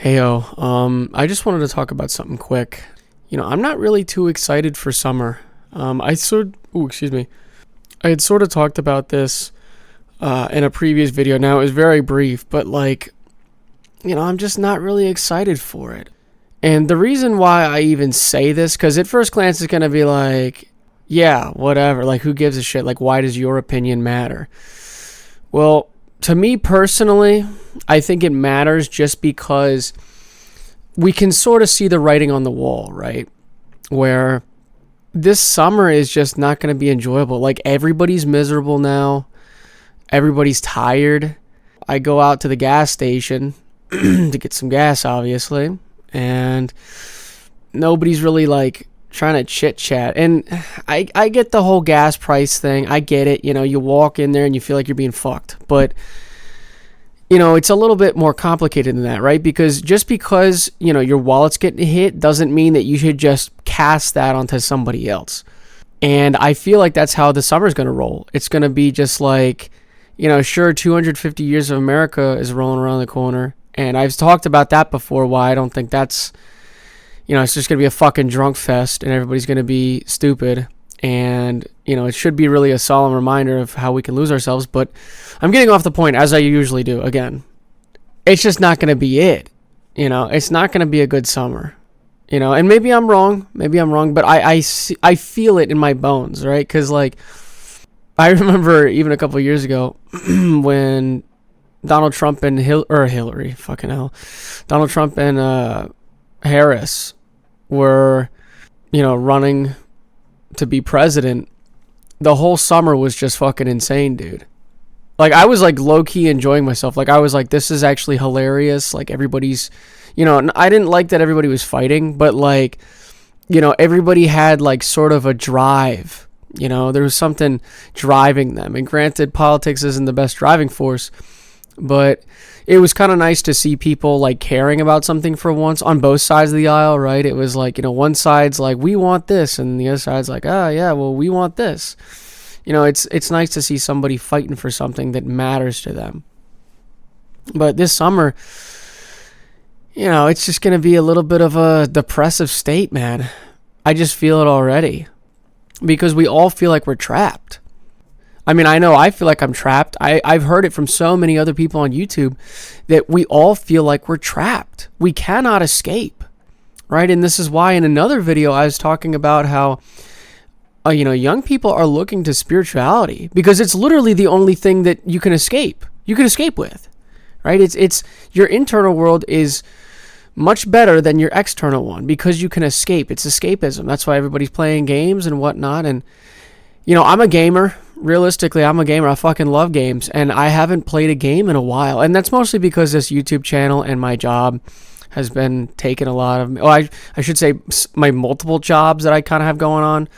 Heyo, I just wanted to talk about something quick. I'm not really too excited for summer. I had sort of talked about this in a previous video. Now it was very brief, but I'm just not really excited for it. And the reason why I even say this, because at first glance it's gonna be like, yeah, whatever. Like, who gives a shit? Like, why does your opinion matter? Well, to me personally, I think it matters just because we can sort of see the writing on the wall, right? Where this summer is just not going to be enjoyable. Like, everybody's miserable now. Everybody's tired. I go out to the gas station to get some gas, obviously, and nobody's really like trying to chit chat. And I get the whole gas price thing. I get it. You walk in there and you feel like you're being fucked. But it's a little bit more complicated than that, right? Because just because, your wallet's getting hit doesn't mean that you should just cast that onto somebody else. And I feel like that's how the summer's going to roll. It's going to be just like, sure, 250 years of America is rolling around the corner. And I've talked about that before, why I don't think that's, it's just going to be a fucking drunk fest and everybody's going to be stupid. And, it should be really a solemn reminder of how we can lose ourselves. But I'm getting off the point, as I usually do. Again, it's just not going to be it. It's not going to be a good summer. And maybe I'm wrong. But I feel it in my bones, right? Because, I remember even a couple of years ago when Donald Trump and Hillary, fucking hell. Donald Trump and Harris were, running to be president. The whole summer was just fucking insane, dude. I was low-key enjoying myself. I was this is actually hilarious. Everybody's, I didn't like that everybody was fighting, but everybody had sort of a drive. There was something driving them. And granted, politics isn't the best driving force, but it was kind of nice to see people caring about something for once on both sides of the aisle, right? It was one side's we want this, and the other side's yeah, well, we want this. It's nice to see somebody fighting for something that matters to them. But this summer, it's just going to be a little bit of a depressive state, man. I just feel it already. Because we all feel like we're trapped. I mean, I know I feel like I'm trapped. I've heard it from so many other people on YouTube that we all feel like we're trapped. We cannot escape, right? And this is why in another video I was talking about how, young people are looking to spirituality because it's literally the only thing that you can escape. You can escape with, right? It's your internal world is much better than your external one because you can escape. It's escapism. That's why everybody's playing games and whatnot. And, I'm a gamer. Realistically, I'm a gamer. I fucking love games. And I haven't played a game in a while. And that's mostly because this YouTube channel and my job has been taking a lot of... I should say my multiple jobs that I kind of have going on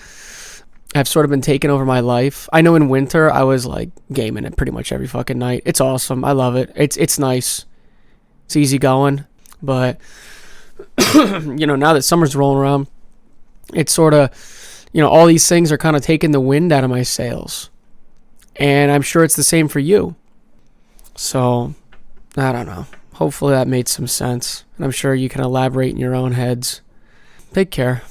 have sort of been taking over my life. I know in winter, I was gaming it pretty much every fucking night. It's awesome. I love it. It's nice. It's easy going. But, now that summer's rolling around, it's sort of, all these things are kind of taking the wind out of my sails. And I'm sure it's the same for you. So, I don't know. Hopefully that made some sense. And I'm sure you can elaborate in your own heads. Take care.